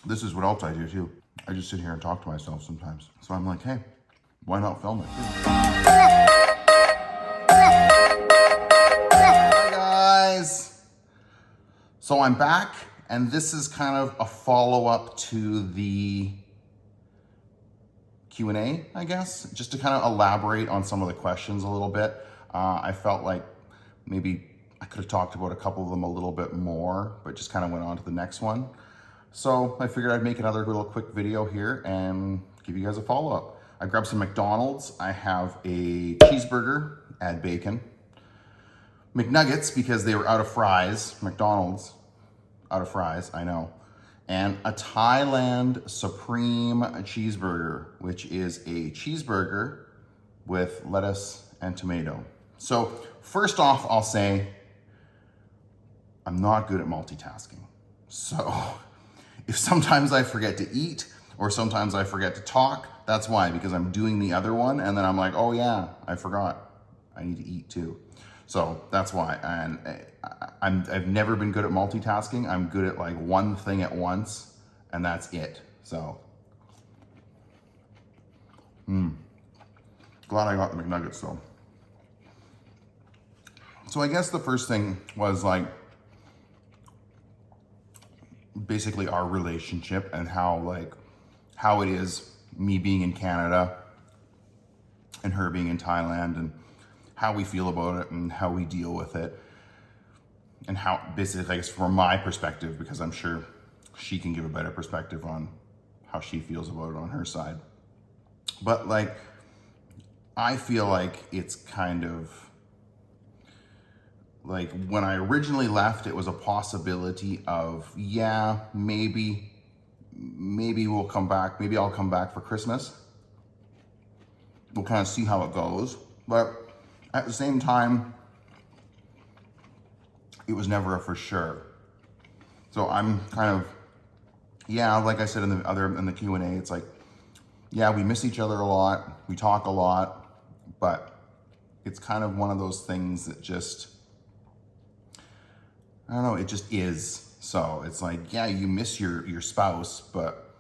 This is what else I do too. I just sit here and talk to myself sometimes. So I'm like, hey, why not film it? Hi guys. So I'm back, and this is kind of a follow-up to the Q&A, I guess, just to kind of elaborate on some of the questions a little bit. I felt like maybe I could have talked about a couple of them a little bit more, but just kind of went on to the next one. So I figured I'd make another little quick video here and give you guys a follow-up. I grabbed some McDonald's. I have a cheeseburger, add bacon. McNuggets, because they were out of fries. McDonald's, out of fries, I know. And a Thailand Supreme cheeseburger, which is a cheeseburger with lettuce and tomato. So first off, I'll say, I'm not good at multitasking. So if sometimes I forget to eat or sometimes I forget to talk, that's why, because I'm doing the other one and then I'm like, oh yeah, I forgot. I need to eat too. So that's why. And I've never been good at multitasking. I'm good at like one thing at once and that's it. So, glad I got the McNuggets though. So I guess the first thing was like, basically our relationship and how it is me being in Canada and her being in Thailand and how we feel about it and how we deal with it and how basically, I guess from my perspective, because I'm sure she can give a better perspective on how she feels about it on her side. But like, I feel like it's kind of like when I originally left, it was a possibility of, yeah, maybe we'll come back. Maybe I'll come back for Christmas. We'll kind of see how it goes. But at the same time, it was never a for sure. So I'm kind of, yeah, like I said in the Q&A, it's like, yeah, we miss each other a lot. We talk a lot, but it's kind of one of those things that just, I don't know, it just is. So it's like, yeah, you miss your spouse, but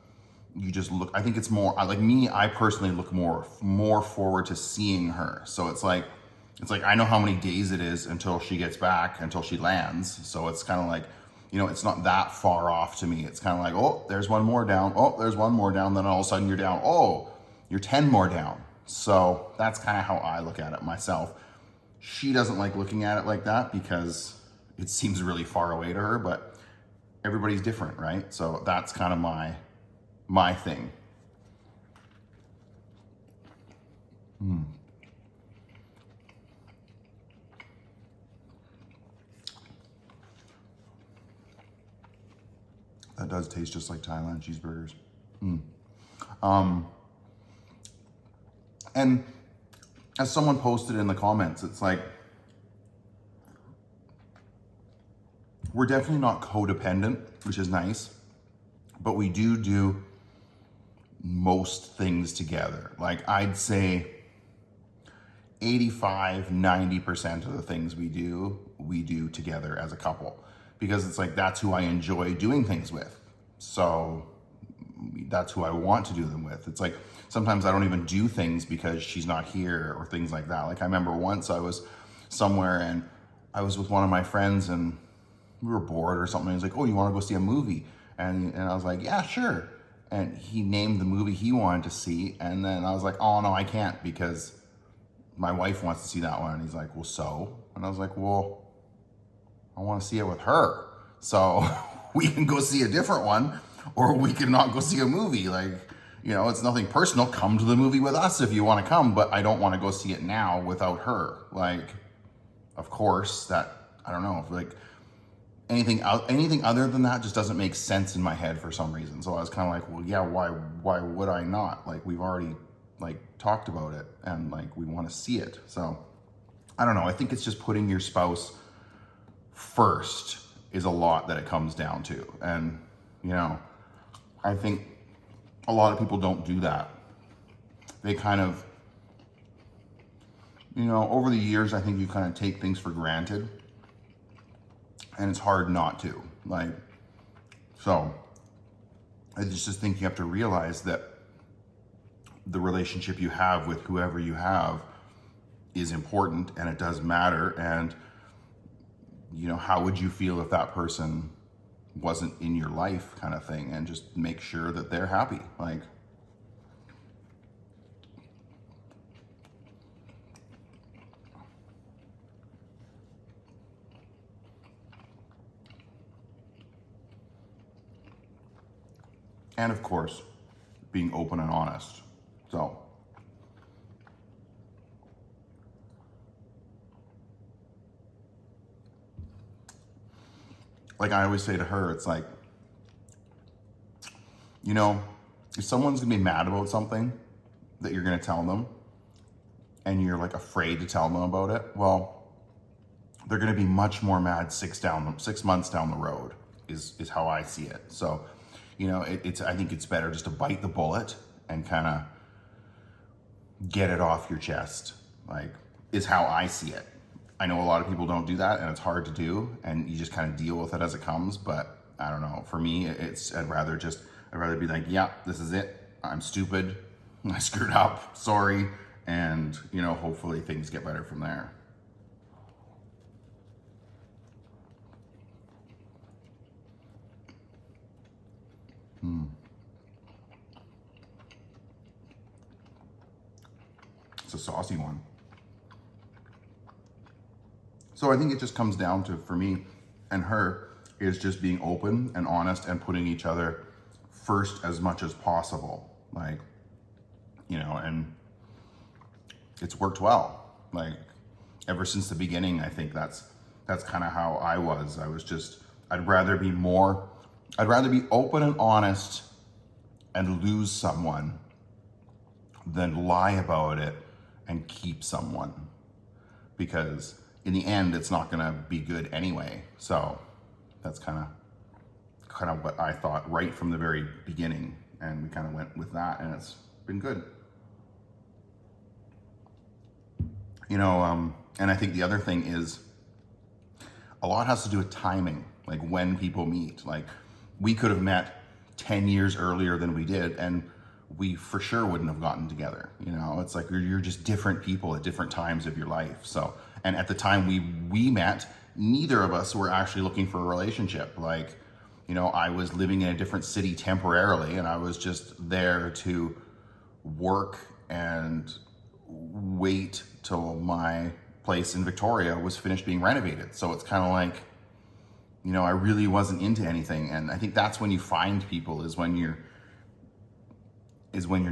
you just look, I think it's more, like me, I personally look more forward to seeing her. So it's like, I know how many days it is until she gets back, until she lands. So it's kind of like, you know, it's not that far off to me. It's kind of like, oh, there's one more down. Oh, there's one more down. Then all of a sudden you're down. Oh, you're 10 more down. So that's kind of how I look at it myself. She doesn't like looking at it like that because it seems really far away to her, but everybody's different, right? So that's kind of my thing. That does taste just like Thailand cheeseburgers. And as someone posted in the comments, it's like, we're definitely not codependent, which is nice, but we do most things together. Like I'd say 85-90% of the things we do together as a couple, because it's like, that's who I enjoy doing things with. So that's who I want to do them with. It's like, sometimes I don't even do things because she's not here or things like that. Like I remember once I was somewhere and I was with one of my friends and we were bored or something. He was like, oh, you want to go see a movie? And I was like, yeah, sure. And he named the movie he wanted to see. And then I was like, oh no, I can't because my wife wants to see that one. And he's like, well, so? And I was like, well, I want to see it with her. So we can go see a different one or we can not go see a movie. Like, you know, it's nothing personal. Come to the movie with us if you want to come, but I don't want to go see it now without her. Like, of course, that, I don't know, like anything other than that just doesn't make sense in my head for some reason. So I was kind of like, well, yeah, why would I not? Like, we've already like talked about it and like we want to see it. So I don't know. I think it's just putting your spouse first is a lot that it comes down to. And, you know, I think a lot of people don't do that. They kind of, you know, over the years, I think you kind of take things for granted and it's hard not to. Like, so I just think you have to realize that the relationship you have with whoever you have is important and it does matter. And, you know, how would you feel if that person wasn't in your life, kind of thing, and just make sure that they're happy. Like, and of course, being open and honest. So, like I always say to her, it's like, you know, if someone's gonna be mad about something that you're gonna tell them and you're like afraid to tell them about it, well, they're gonna be much more mad 6 months down the road is how I see it. So, you know, I think it's better just to bite the bullet and kind of get it off your chest, like, is how I see it. I know a lot of people don't do that and it's hard to do and you just kind of deal with it as it comes, but I don't know. For me, I'd rather be like, yeah, this is it. I'm stupid. I screwed up. Sorry. And, you know, hopefully things get better from there. It's a saucy one. So I think it just comes down to, for me and her, is just being open and honest and putting each other first as much as possible. Like, you know, and it's worked well. Like, ever since the beginning, I think that's kind of how I was. I'd rather be open and honest and lose someone than lie about it and keep someone. Because in the end, it's not gonna be good anyway. So that's kind of what I thought right from the very beginning. And we kind of went with that and it's been good. You know, and I think the other thing is a lot has to do with timing, like when people meet. Like, we could have met 10 years earlier than we did and we for sure wouldn't have gotten together. You know, it's like you're just different people at different times of your life. So, and at the time we met, neither of us were actually looking for a relationship. Like, you know, I was living in a different city temporarily and I was just there to work and wait till my place in Victoria was finished being renovated. So it's kind of like, you know, I really wasn't into anything. And I think that's when you find people, is when you're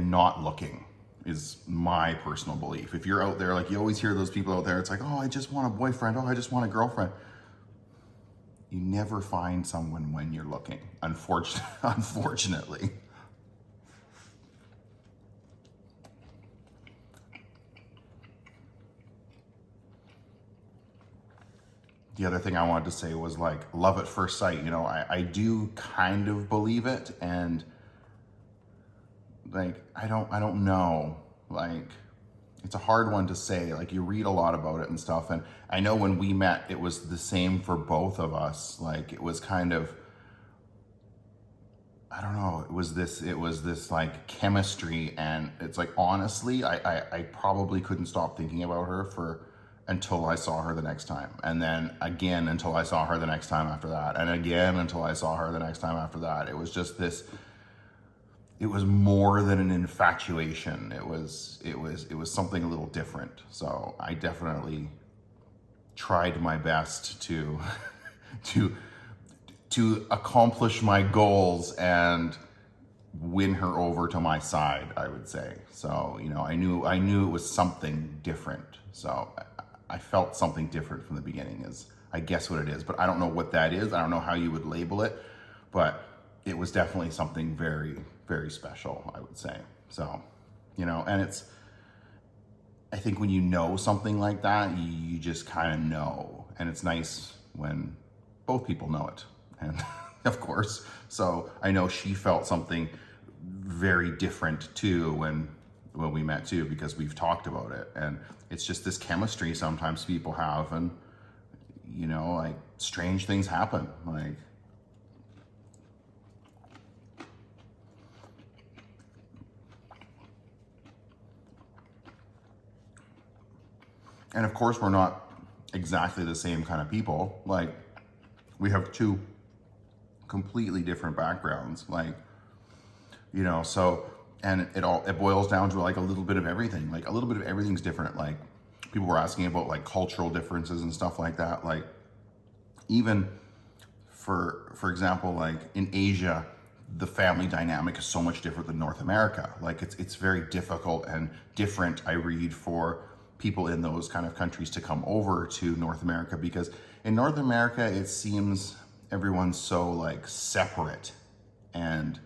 not looking, is my personal belief. If you're out there, like, you always hear those people out there, it's like, oh, I just want a boyfriend. Oh, I just want a girlfriend. You never find someone when you're looking, unfortunately. The other thing I wanted to say was, like, love at first sight. You know, I do kind of believe it, and like, I don't know. Like, it's a hard one to say. Like, you read a lot about it and stuff, and I know when we met, it was the same for both of us. Like, it was kind of, I don't know, it was this like chemistry, and it's like, honestly, I probably couldn't stop thinking about her until I saw her the next time. And then again, until I saw her the next time after that. And again, until I saw her the next time after that. It was just this, it was more than an infatuation. It was something a little different. So I definitely tried my best to accomplish my goals and win her over to my side, I would say. So, you know, I knew it was something different. So I felt something different from the beginning, is I guess what it is, but I don't know what that is. I don't know how you would label it, but it was definitely something very, very special, I would say. So, you know, and I think when you know something like that, you just kind of know, and it's nice when both people know it. And of course, so I know she felt something very different too when we met too, because we've talked about it, and it's just this chemistry sometimes people have, and, you know, like, strange things happen. Like, And of course, we're not exactly the same kind of people. Like, we have two completely different backgrounds. Like, you know, so, and it boils down to like a little bit of everything. Like, a little bit of everything's different. Like, people were asking about like cultural differences and stuff like that. Like, even for example, like in Asia, the family dynamic is so much different than North America. Like, it's very difficult and different, I read, for people in those kind of countries to come over to North America, because in North America, it seems everyone's so like separate and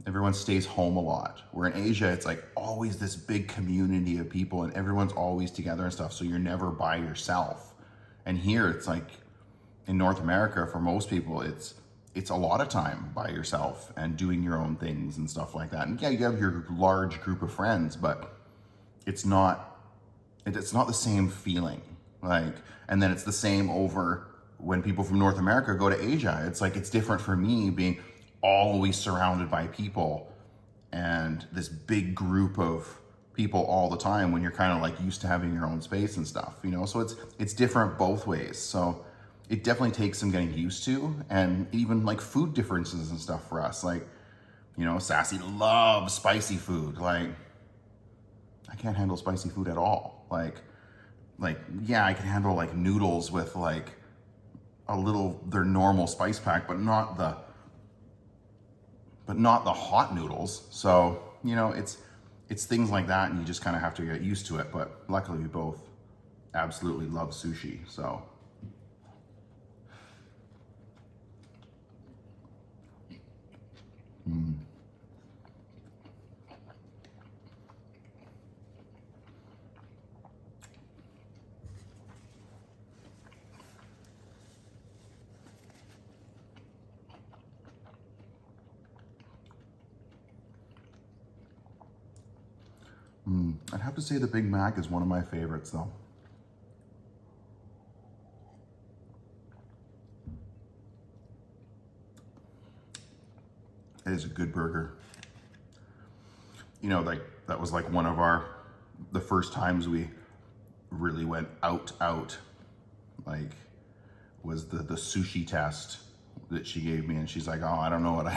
everyone stays home a lot. Where in Asia, it's like always this big community of people and everyone's always together and stuff. So you're never by yourself. And here it's like in North America, for most people, it's a lot of time by yourself and doing your own things and stuff like that. And yeah, you have your large group of friends, but it's not the same feeling. Like, and then it's the same over when people from North America go to Asia. It's like, it's different for me being always surrounded by people and this big group of people all the time when you're kind of like used to having your own space and stuff, you know? So it's different both ways. So it definitely takes some getting used to, and even like food differences and stuff for us. Like, you know, Sassy loves spicy food. Like, I can't handle spicy food at all. Like, yeah, I can handle like noodles with like their normal spice pack, but not the hot noodles. So, you know, it's things like that, and you just kind of have to get used to it. But luckily, we both absolutely love sushi. So, I'd have to say the Big Mac is one of my favorites, though. It is a good burger. You know, like that was like one of the first times we really went out, like, was the sushi test that she gave me, and she's like, "Oh, I don't know what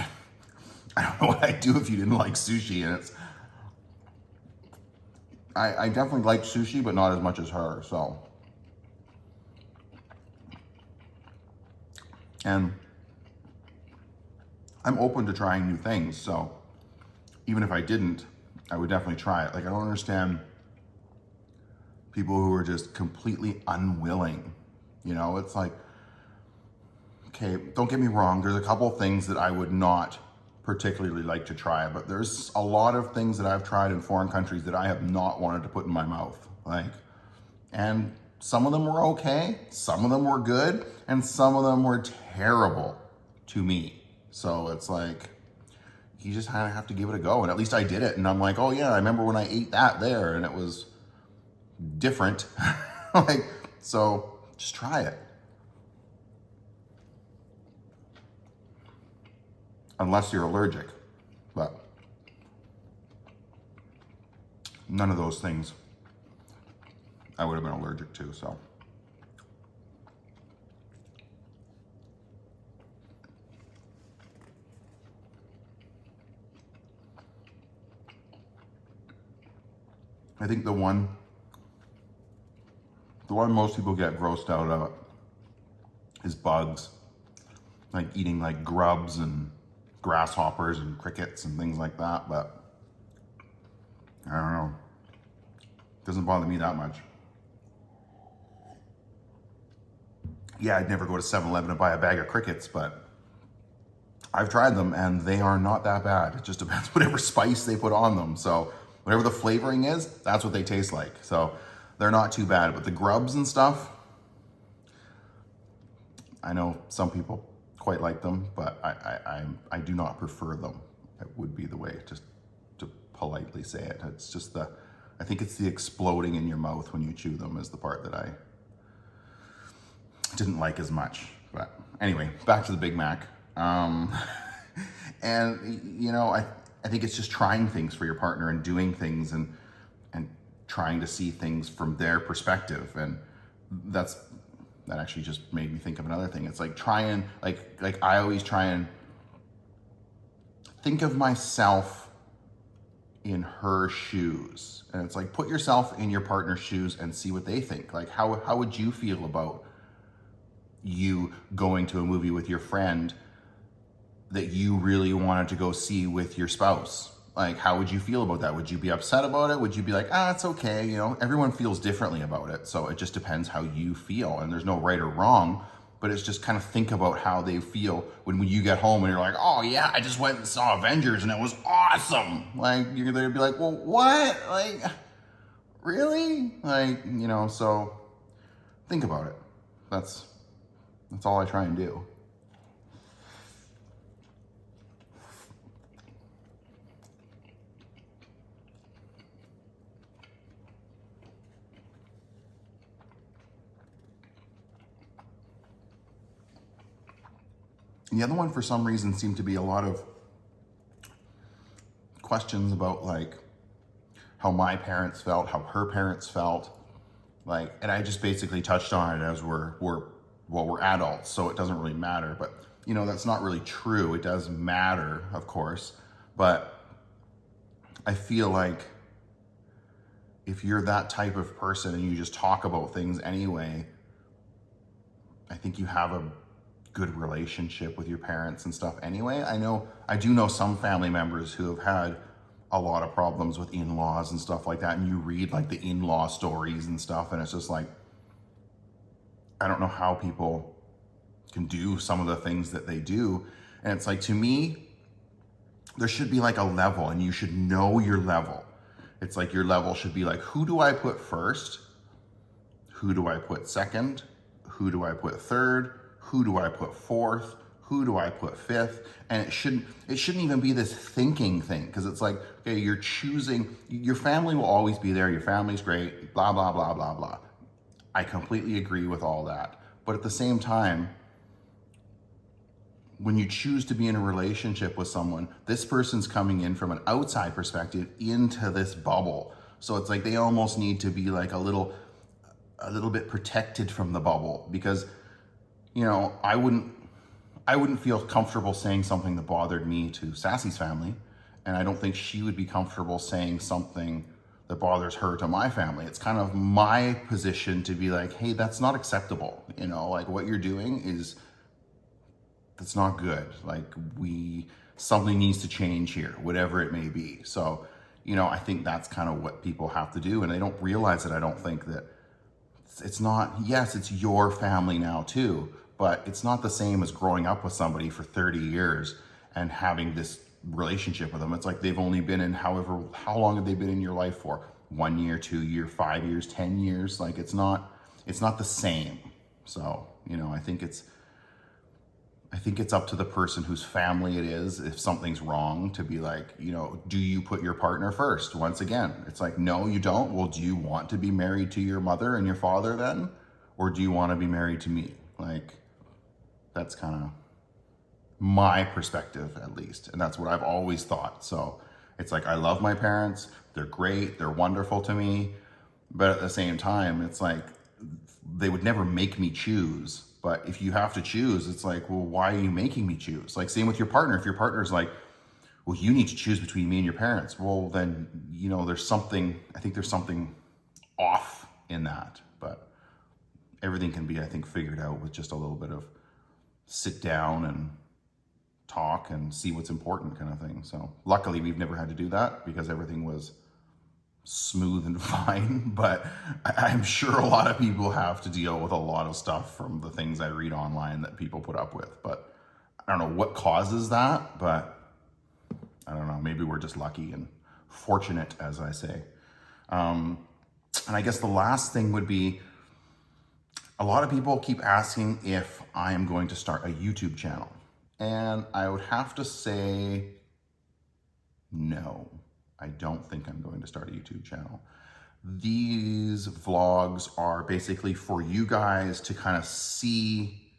I'd do if you didn't like sushi." And I definitely like sushi, but not as much as her. So, and I'm open to trying new things. So even if I didn't, I would definitely try it. Like, I don't understand people who are just completely unwilling. You know, it's like, okay, don't get me wrong. There's a couple of things that I would not particularly like to try, but there's a lot of things that I've tried in foreign countries that I have not wanted to put in my mouth. Like, and some of them were okay, some of them were good, and some of them were terrible to me. So it's like, you just kind of have to give it a go. And at least I did it. And I'm like, oh yeah, I remember when I ate that there and it was different. Like, so just try it. Unless you're allergic, but none of those things I would have been allergic to, so. I think the one most people get grossed out of is bugs. Like eating like grubs and grasshoppers and crickets and things like that, but I don't know. It doesn't bother me that much. Yeah, I'd never go to 7-Eleven and buy a bag of crickets, but I've tried them and they are not that bad. It just depends whatever spice they put on them. So whatever the flavoring is, that's what they taste like. So they're not too bad, but the grubs and stuff, I know some people quite like them, but I do not prefer them. It would be the way to politely say it. It's just I think it's the exploding in your mouth when you chew them is the part that I didn't like as much. But anyway, back to the Big Mac. And you know, I think it's just trying things for your partner and doing things and trying to see things from their perspective. And that actually just made me think of another thing. It's like I always try and think of myself in her shoes. And it's like, put yourself in your partner's shoes and see what they think. Like, how would you feel about you going to a movie with your friend that you really wanted to go see with your spouse? Like, how would you feel about that? Would you be upset about it? Would you be like, it's okay? You know, everyone feels differently about it. So it just depends how you feel, and there's no right or wrong, but it's just kind of think about how they feel when you get home and you're like, oh yeah, I just went and saw Avengers and it was awesome. Like, you're gonna be like, well, what? Like, really? Like, you know, so think about it. That's all I try and do. And the other one, for some reason, seemed to be a lot of questions about like how my parents felt, how her parents felt, like, and I just basically touched on it as we're adults, so it doesn't really matter. But you know, that's not really true. It does matter, of course, but I feel like if you're that type of person and you just talk about things anyway, I think you have a good relationship with your parents and stuff anyway. I do know some family members who have had a lot of problems with in-laws and stuff like that, and you read like the in-law stories and stuff, and it's just like, I don't know how people can do some of the things that they do. And it's like, to me, there should be like a level, and you should know your level. It's like, your level should be like, who do I put first? Who do I put second? Who do I put third? Who do I put fourth? Who do I put fifth? And it shouldn't even be this thinking thing, because it's like, okay, you're choosing, your family will always be there, your family's great, blah, blah, blah, blah, blah. I completely agree with all that. But at the same time, when you choose to be in a relationship with someone, this person's coming in from an outside perspective into this bubble. So it's like they almost need to be like a little bit protected from the bubble, because, you know, I wouldn't feel comfortable saying something that bothered me to Sassy's family, and I don't think she would be comfortable saying something that bothers her to my family. It's kind of my position to be like, hey, that's not acceptable. You know, like, what you're doing that's not good. Like, something needs to change here, whatever it may be. So, you know, I think that's kind of what people have to do, and they don't realize it. I don't think that it's not, yes, it's your family now too, but it's not the same as growing up with somebody for 30 years and having this relationship with them. It's like they've only been in how long have they been in your life for? 1 year, 2 year, 5 years, 10 years. Like, it's not the same. So, you know, I think it's up to the person whose family it is, if something's wrong, to be like, you know, do you put your partner first? Once again, it's like, no, you don't. Well, do you want to be married to your mother and your father then? Or do you want to be married to me? Like, that's kind of my perspective, at least. And that's what I've always thought. So it's like, I love my parents. They're great. They're wonderful to me. But at the same time, it's like, they would never make me choose. But if you have to choose, it's like, well, why are you making me choose? Like, same with your partner. If your partner's like, well, you need to choose between me and your parents, well, then, you know, I think there's something off in that. But everything can be, I think, figured out with just a little bit of sit down and talk and see what's important kind of thing. So luckily, we've never had to do that because everything was smooth and fine, but I'm sure a lot of people have to deal with a lot of stuff from the things I read online that people put up with. But I don't know what causes that, but I don't know, maybe we're just lucky and fortunate, as I say. And I guess the last thing would be, a lot of people keep asking if I am going to start a YouTube channel, and I would have to say no. I don't think I'm going to start a YouTube channel. These vlogs are basically for you guys to kind of see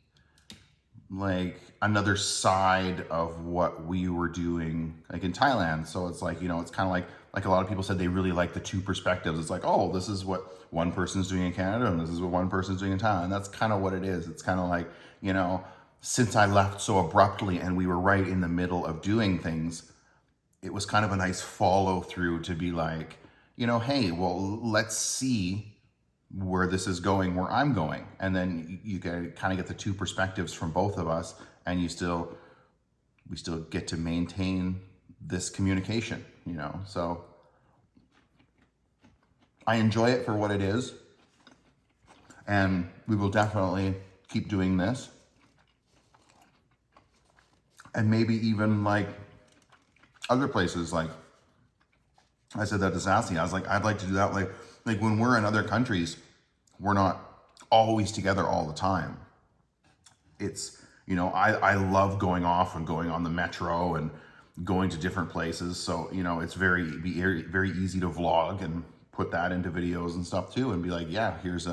like another side of what we were doing like in Thailand. So it's like, you know, it's kind of like a lot of people said they really like the two perspectives. It's like, oh, this is what one person's doing in Canada and this is what one person's doing in Thailand. And that's kind of what it is. It's kind of like, you know, since I left so abruptly and we were right in the middle of doing things, it was kind of a nice follow through to be like, you know, hey, well, let's see where this is going, where I'm going. And then you can kind of get the two perspectives from both of us, and we still get to maintain this communication, you know? So I enjoy it for what it is, and we will definitely keep doing this. And maybe even like other places, like I said that to Sassy, I was like, I'd like to do that. Like when we're in other countries, we're not always together all the time. It's, you know, I love going off and going on the metro and going to different places. So, you know, it's very easy to vlog and put that into videos and stuff too, and be like, yeah, here's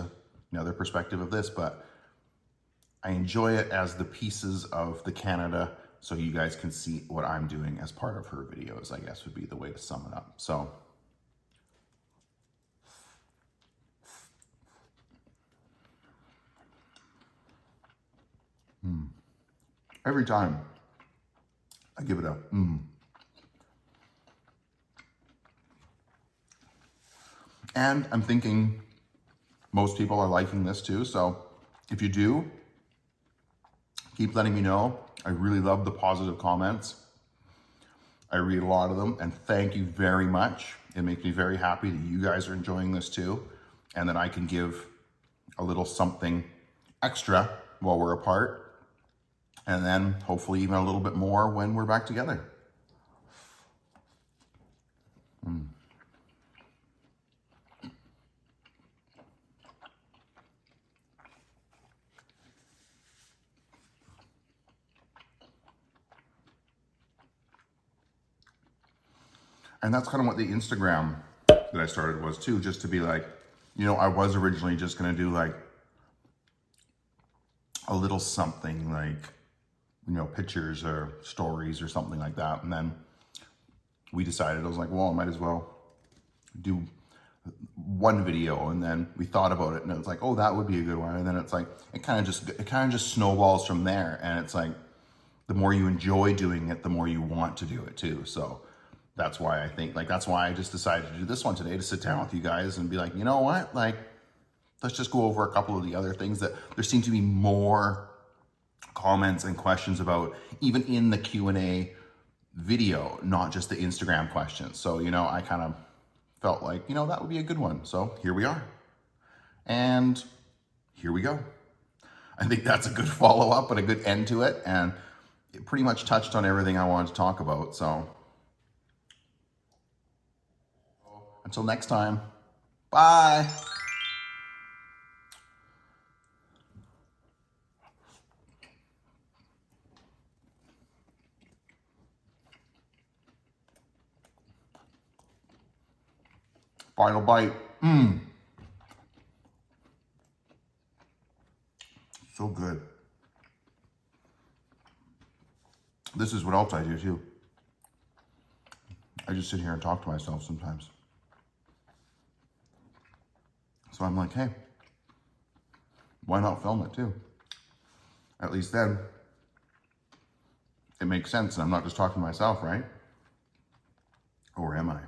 another perspective of this. But I enjoy it as the pieces of the Canada, so you guys can see what I'm doing as part of her videos, I guess would be the way to sum it up. So every time I give it a And I'm thinking most people are liking this too. So if you do, keep letting me know. I really love the positive comments. I read a lot of them, and thank you very much. It makes me very happy that you guys are enjoying this too, and that I can give a little something extra while we're apart, and then hopefully even a little bit more when we're back together. And that's kind of what the Instagram that I started was too, just to be like, you know, I was originally just gonna do like a little something like, you know, pictures or stories or something like that. And then we decided, I was like, well, I might as well do one video. And then we thought about it, and it was like, oh, that would be a good one. And then it's like, it kind of just snowballs from there. And it's like, the more you enjoy doing it, the more you want to do it too. So that's why I think, like, that's why I just decided to do this one today, to sit down with you guys and be like, you know what, like, let's just go over a couple of the other things that there seem to be more comments and questions about, even in the Q&A video, not just the Instagram questions. So, you know, I kind of felt like, you know, that would be a good one. So here we are. And here we go. I think that's a good follow-up and a good end to it. And it pretty much touched on everything I wanted to talk about. So until next time, bye. Final bite. So good. This is what else I do too. I just sit here and talk to myself sometimes. So I'm like, hey, why not film it too? At least then it makes sense and I'm not just talking to myself, right? Or am I?